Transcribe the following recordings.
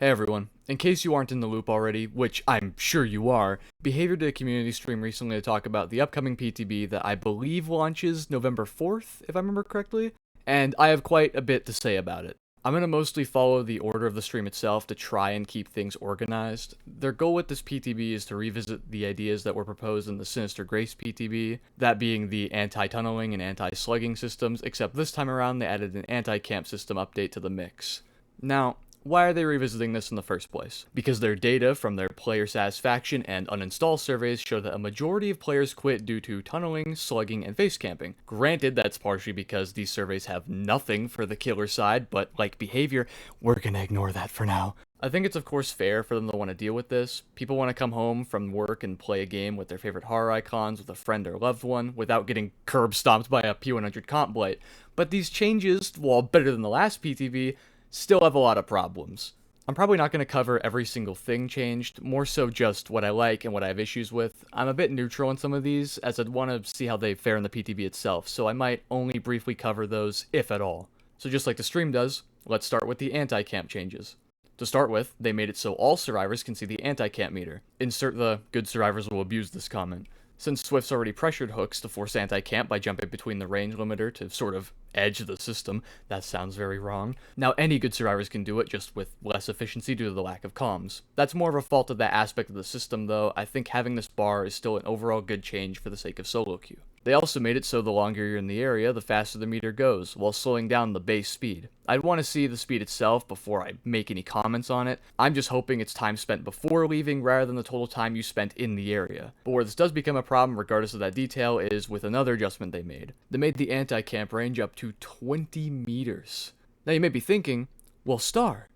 Hey everyone, in case you aren't in the loop already, which I'm sure you are, Behavior did a community stream recently to talk about the upcoming PTB that I believe launches November 4th, if I remember correctly, and I have quite a bit to say about it. I'm going to mostly follow the order of the stream itself to try and keep things organized. Their goal with this PTB is to revisit the ideas that were proposed in the Sinister Grace PTB, that being the anti-tunneling and anti-slugging systems, except this time around they added an anti-camp system update to the mix. Now, why are they revisiting this in the first place? Because their data from their player satisfaction and uninstall surveys show that a majority of players quit due to tunneling, slugging, and face camping. Granted, that's partially because these surveys have nothing for the killer side, but like behavior, we're gonna ignore that for now. I think it's of course fair for them to want to deal with this. People want to come home from work and play a game with their favorite horror icons with a friend or loved one without getting curb stomped by a P100 comp blight. But these changes, while better than the last PTB, still have a lot of problems. I'm probably not going to cover every single thing changed, more so just what I like and what I have issues with. I'm a bit neutral on some of these, as I'd want to see how they fare in the PTB itself, so I might only briefly cover those, if at all. So just like the stream does, let's start with the anti-camp changes. To start with, they made it so all survivors can see the anti-camp meter. Insert the good survivors will abuse this comment. Since Swift's already pressured hooks to force anti-camp by jumping between the range limiter to sort of edge the system, that sounds very wrong. Now any good survivors can do it, just with less efficiency due to the lack of comms. That's more of a fault of that aspect of the system though. I think having this bar is still an overall good change for the sake of solo queue. They also made it so the longer you're in the area, the faster the meter goes, while slowing down the base speed. I'd want to see the speed itself before I make any comments on it. I'm just hoping it's time spent before leaving rather than the total time you spent in the area. But where this does become a problem, regardless of that detail, is with another adjustment they made. They made the anti-camp range up to 20 meters. Now you may be thinking, well Star,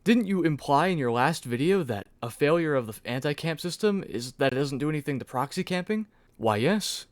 didn't you imply in your last video that a failure of the anti-camp system is that it doesn't do anything to proxy camping? Why yes,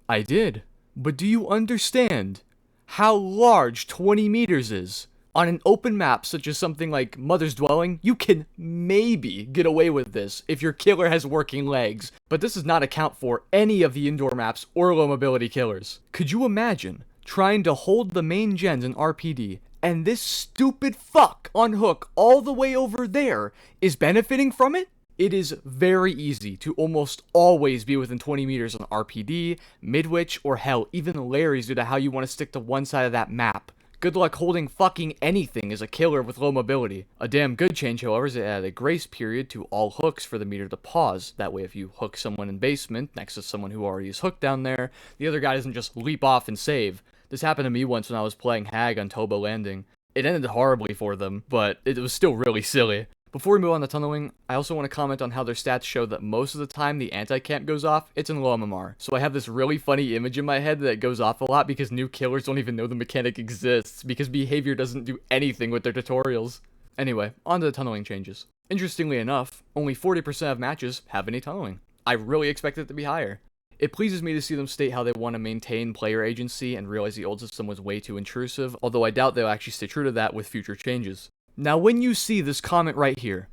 I did. But do you understand how large 20 meters is? On an open map such as something like Mother's Dwelling, you can maybe get away with this if your killer has working legs, but this does not account for any of the indoor maps or low mobility killers. Could you imagine trying to hold the main gens in RPD, and this stupid fuck on hook all the way over there is benefiting from it? It is very easy to almost always be within 20 meters on RPD, Midwich, or hell, even Larry's due to how you want to stick to one side of that map. Good luck holding fucking anything as a killer with low mobility. A damn good change, however, is it added a grace period to all hooks for the meter to pause. That way if you hook someone in basement next to someone who already is hooked down there, the other guy doesn't just leap off and save. This happened to me once when I was playing Hag on Toba Landing. It ended horribly for them, but it was still really silly. Before we move on to tunneling, I also want to comment on how their stats show that most of the time the anti-camp goes off, it's in low MMR. So I have this really funny image in my head that goes off a lot because new killers don't even know the mechanic exists, because behavior doesn't do anything with their tutorials. Anyway, on to the tunneling changes. Interestingly enough, only 40% of matches have any tunneling. I really expected it to be higher. It pleases me to see them state how they want to maintain player agency and realize the old system was way too intrusive, although I doubt they'll actually stay true to that with future changes. Now when you see this comment right here,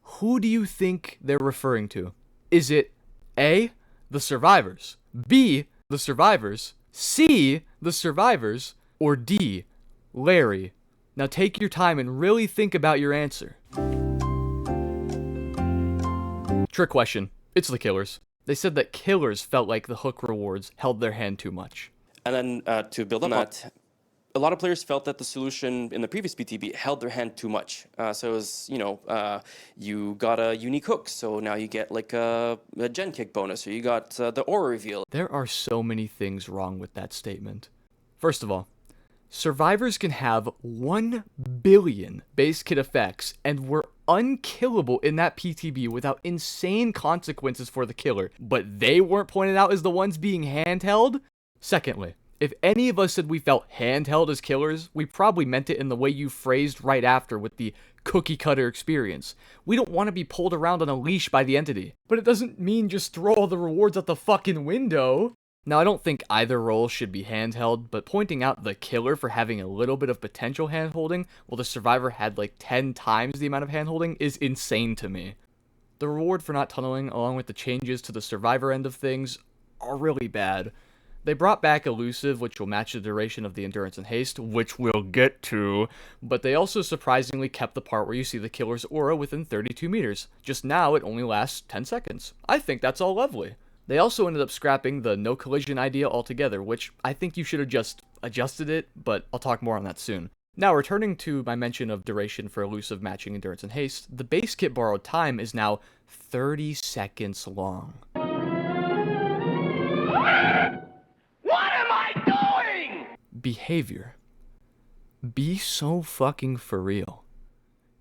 who do you think they're referring to? Is it A, the survivors, B, the survivors, C, the survivors, or D, Larry? Now take your time and really think about your answer. Trick question. It's the killers. They said that killers felt like the hook rewards held their hand too much. And then to build on that, a lot of players felt that the solution in the previous PTB held their hand too much. So it was, you got a unique hook, so now you get like a gen kick bonus, or you got the aura reveal. There are so many things wrong with that statement. First of all, survivors can have 1 billion base kit effects and were unkillable in that PTB without insane consequences for the killer, but they weren't pointed out as the ones being handheld? Secondly, if any of us said we felt handheld as killers, we probably meant it in the way you phrased right after with the cookie cutter experience. We don't want to be pulled around on a leash by the entity. But it doesn't mean just throw all the rewards out the fucking window. Now, I don't think either role should be handheld, but pointing out the killer for having a little bit of potential handholding while the survivor had like 10 times the amount of handholding is insane to me. The reward for not tunneling, along with the changes to the survivor end of things, are really bad. They brought back Elusive, which will match the duration of the Endurance and Haste, which we'll get to, but they also surprisingly kept the part where you see the killer's aura within 32 meters. Just now, it only lasts 10 seconds. I think that's all lovely. They also ended up scrapping the no collision idea altogether, which I think you should have just adjusted it, but I'll talk more on that soon. Now, returning to my mention of duration for Elusive matching Endurance and Haste, the base kit borrowed time is now 30 seconds long. Behavior. Be so fucking for real.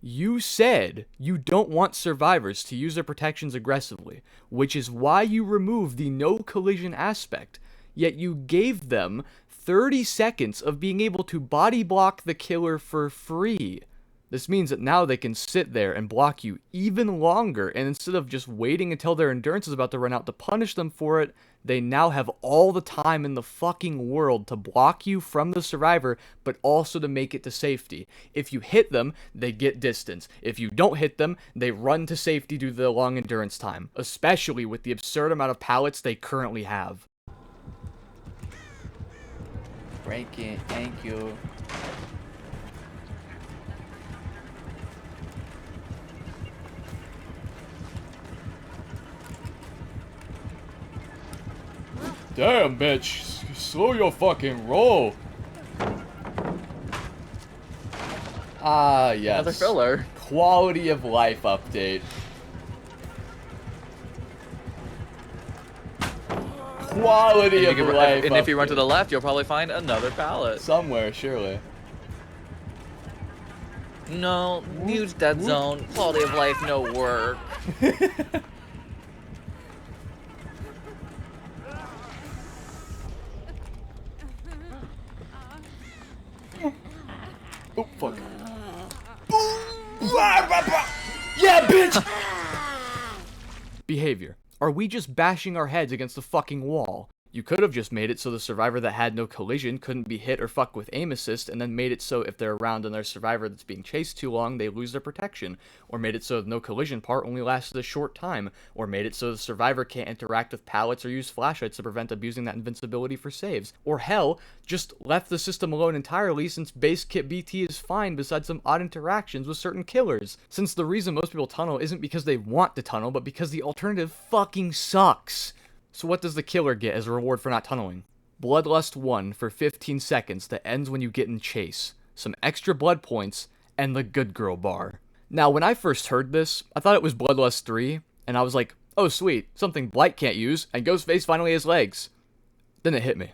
You said you don't want survivors to use their protections aggressively, which is why you removed the no collision aspect, yet you gave them 30 seconds of being able to body block the killer for free. This means that now they can sit there and block you even longer, and instead of just waiting until their endurance is about to run out to punish them for it, they now have all the time in the fucking world to block you from the survivor, but also to make it to safety. If you hit them, they get distance. If you don't hit them, they run to safety due to the long endurance time, especially with the absurd amount of pallets they currently have. Break it, thank you. Damn, bitch. Slow your fucking roll. Ah, yes. Another filler. Quality of life update. Quality of life And if you run to update. the left, you'll probably find another pallet. Somewhere, surely. No, use dead zone. Quality of life, no work. Oh, fuck. Yeah, bitch! Behavior. Are we just bashing our heads against the fucking wall? You could have just made it so the survivor that had no collision couldn't be hit or fuck with aim assist, and then made it so if they're around and their survivor that's being chased too long, they lose their protection. Or made it so the no collision part only lasted a short time. Or made it so the survivor can't interact with pallets or use flashlights to prevent abusing that invincibility for saves. Or hell, just left the system alone entirely since base kit BT is fine besides some odd interactions with certain killers. Since the reason most people tunnel isn't because they want to tunnel, but because the alternative fucking sucks. So what does the killer get as a reward for not tunneling? Bloodlust 1 for 15 seconds that ends when you get in chase, some extra blood points, and the good girl bar. Now, when I first heard this, I thought it was Bloodlust 3, and I was like, oh sweet, something Blight can't use, and Ghostface finally has legs. Then it hit me.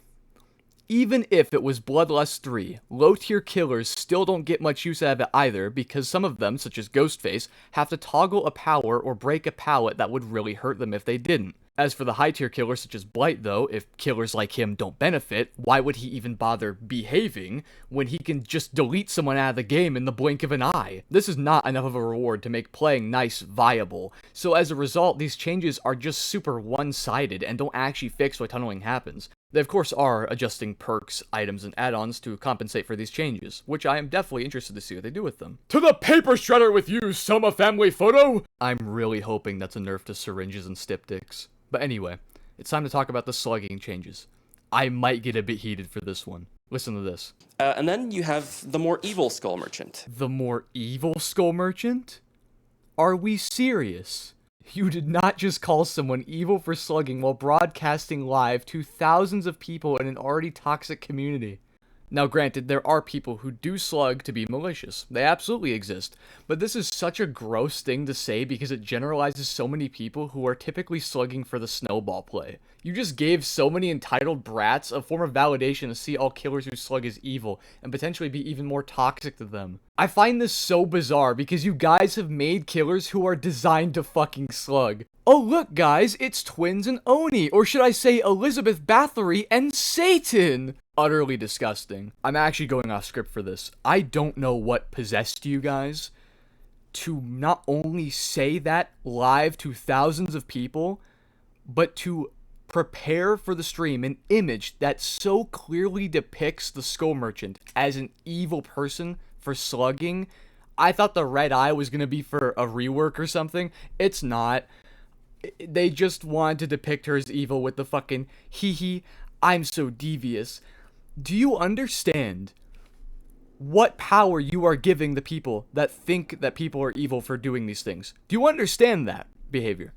Even if it was Bloodlust 3, low-tier killers still don't get much use out of it either, because some of them, such as Ghostface, have to toggle a power or break a pallet that would really hurt them if they didn't. As for the high-tier killers such as Blight though, if killers like him don't benefit, why would he even bother behaving when he can just delete someone out of the game in the blink of an eye? This is not enough of a reward to make playing nice viable, so as a result these changes are just super one-sided and don't actually fix why tunneling happens. They of course are adjusting perks, items, and add-ons to compensate for these changes, which I am definitely interested to see what they do with them. To the paper shredder with you, Soma family photo! I'm really hoping that's a nerf to syringes and styptics. But anyway, it's time to talk about the slugging changes. I might get a bit heated for this one. Listen to this. And then you have the more evil Skull Merchant. The more evil Skull Merchant? Are we serious? You did not just call someone evil for slugging while broadcasting live to thousands of people in an already toxic community. Now granted, there are people who do slug to be malicious. They absolutely exist. But this is such a gross thing to say because it generalizes so many people who are typically slugging for the snowball play. You just gave so many entitled brats a form of validation to see all killers who slug as evil, and potentially be even more toxic to them. I find this so bizarre because you guys have made killers who are designed to fucking slug. Oh look guys, it's Twins and Oni, or should I say Elizabeth Bathory and Satan! Utterly disgusting. I'm actually going off script for this. I don't know what possessed you guys to not only say that live to thousands of people, but to prepare for the stream an image that so clearly depicts the Skull Merchant as an evil person for slugging. I thought the red eye was going to be for a rework or something. It's not. They just wanted to depict her as evil with the fucking hee hee. I'm so devious. Do you understand what power you are giving the people that think that people are evil for doing these things? Do you understand that behavior?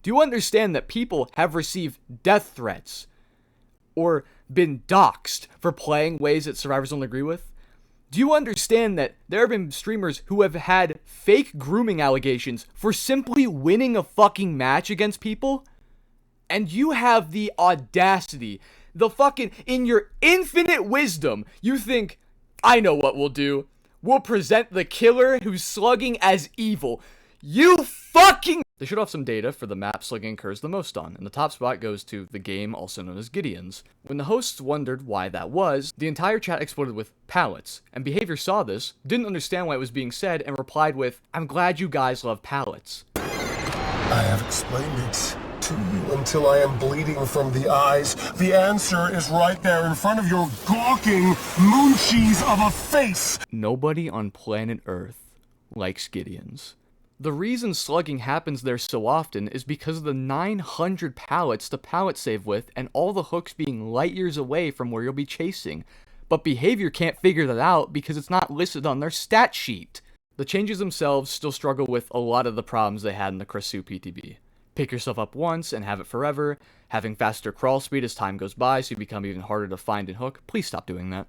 Do you understand that people have received death threats or been doxxed for playing ways that survivors don't agree with? Do you understand that there have been streamers who have had fake grooming allegations for simply winning a fucking match against people? And you have the audacity, in your infinite wisdom, you think, I know what we'll do. We'll present the killer who's slugging as evil. You fucking... They showed off some data for the map Slugging occurs the most on, and the top spot goes to the game also known as Gideon's. When the hosts wondered why that was, the entire chat exploded with pallets, and Behavior saw this, didn't understand why it was being said, and replied with, I'm glad you guys love pallets. I have explained it to you until I am bleeding from the eyes. The answer is right there in front of your gawking mooncheese of a face. Nobody on planet Earth likes Gideon's. The reason slugging happens there so often is because of the 900 pallets to pallet save with and all the hooks being light years away from where you'll be chasing. But Behavior can't figure that out because it's not listed on their stat sheet. The changes themselves still struggle with a lot of the problems they had in the Krasu PTB. Pick yourself up once and have it forever, having faster crawl speed as time goes by so you become even harder to find and hook. Please stop doing that.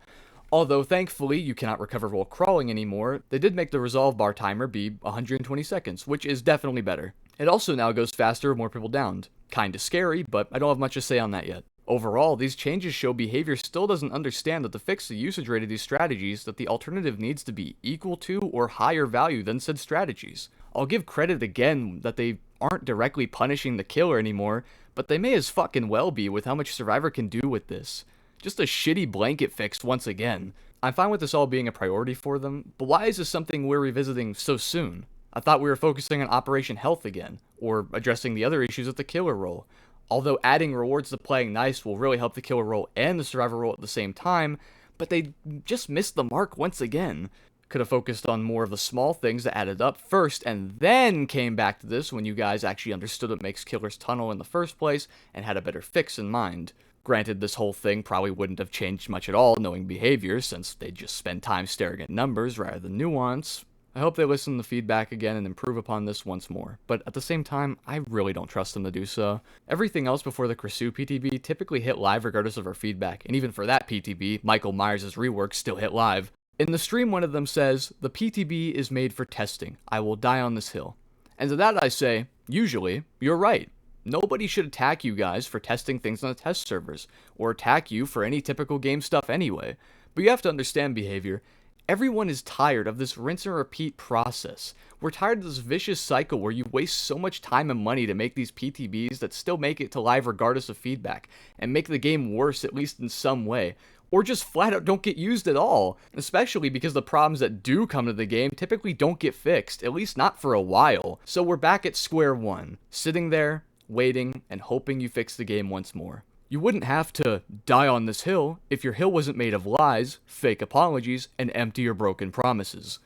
Although, thankfully, you cannot recover while crawling anymore, they did make the resolve bar timer be 120 seconds, which is definitely better. It also now goes faster with more people downed. Kinda scary, but I don't have much to say on that yet. Overall, these changes show Behavior still doesn't understand that to fix the usage rate of these strategies, that the alternative needs to be equal to or higher value than said strategies. I'll give credit again that they aren't directly punishing the killer anymore, but they may as fucking well be with how much Survivor can do with this. Just a shitty blanket fix once again. I'm fine with this all being a priority for them, but why is this something we're revisiting so soon? I thought we were focusing on Operation Health again, or addressing the other issues with the killer role. Although adding rewards to playing nice will really help the killer role and the survivor role at the same time, but they just missed the mark once again. Could have focused on more of the small things that added up first, and then came back to this when you guys actually understood what makes killers tunnel in the first place, and had a better fix in mind. Granted, this whole thing probably wouldn't have changed much at all knowing Behavior, since they just spend time staring at numbers rather than nuance. I hope they listen to the feedback again and improve upon this once more, but at the same time, I really don't trust them to do so. Everything else before the Krasu PTB typically hit live regardless of our feedback, and even for that PTB, Michael Myers' rework still hit live. In the stream, one of them says, the PTB is made for testing. I will die on this hill. And to that I say, usually, you're right. Nobody should attack you guys for testing things on the test servers, or attack you for any typical game stuff anyway. But you have to understand Behavior. Everyone is tired of this rinse and repeat process. We're tired of this vicious cycle where you waste so much time and money to make these PTBs that still make it to live regardless of feedback, and make the game worse at least in some way, or just flat out don't get used at all, especially because the problems that do come to the game typically don't get fixed, at least not for a while. So we're back at square one, sitting there, waiting, and hoping you fix the game once more. You wouldn't have to die on this hill if your hill wasn't made of lies, fake apologies, and empty or broken promises.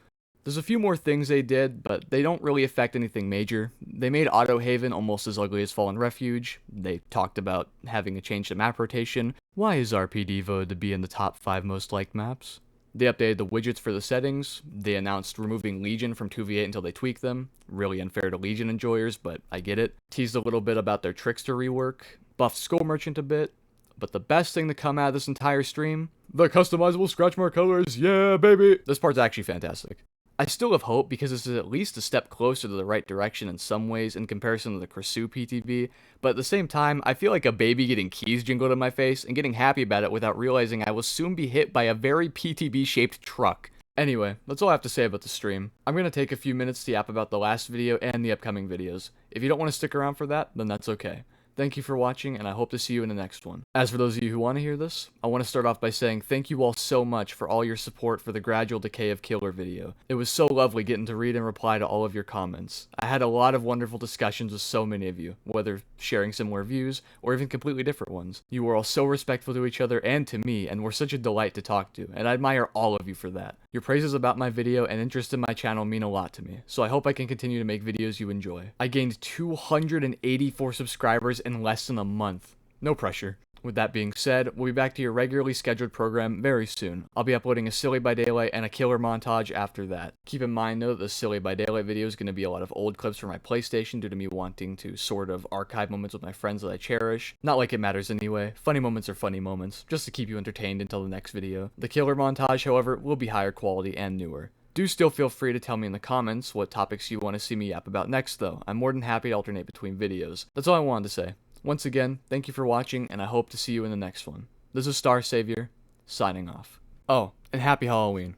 There's a few more things they did, but they don't really affect anything major. They made Auto Haven almost as ugly as Fallen Refuge. They talked about having a change to map rotation. Why is RPD voted to be in the top 5 most liked maps? They updated the widgets for the settings. They announced removing Legion from 2v8 until they tweak them. Really unfair to Legion enjoyers, but I get it. Teased a little bit about their Trickster rework. Buffed Skull Merchant a bit. But the best thing to come out of this entire stream, the customizable scratch mark colors, yeah baby! This part's actually fantastic. I still have hope because this is at least a step closer to the right direction in some ways in comparison to the Krasu PTB, but at the same time, I feel like a baby getting keys jingled in my face and getting happy about it without realizing I will soon be hit by a very PTB-shaped truck. Anyway, that's all I have to say about the stream. I'm going to take a few minutes to yap about the last video and the upcoming videos. If you don't want to stick around for that, then that's okay. Thank you for watching, and I hope to see you in the next one. As for those of you who want to hear this, I want to start off by saying thank you all so much for all your support for the Gradual Decay of Killer video. It was so lovely getting to read and reply to all of your comments. I had a lot of wonderful discussions with so many of you, whether sharing similar views, or even completely different ones. You were all so respectful to each other and to me, and were such a delight to talk to, and I admire all of you for that. Your praises about my video and interest in my channel mean a lot to me, so I hope I can continue to make videos you enjoy. I gained 284 subscribers in less than a month. No pressure. With that being said, we'll be back to your regularly scheduled program very soon. I'll be uploading a Silly by Daylight and a killer montage after that. Keep in mind though that the Silly by Daylight video is going to be a lot of old clips from my PlayStation due to me wanting to sort of archive moments with my friends that I cherish. Not like it matters anyway. Funny moments are funny moments, just to keep you entertained until the next video. The killer montage, however, will be higher quality and newer. Do still feel free to tell me in the comments what topics you want to see me yap about next though. I'm more than happy to alternate between videos. That's all I wanted to say. Once again, thank you for watching, and I hope to see you in the next one. This is Star Savior, signing off. Oh, and happy Halloween.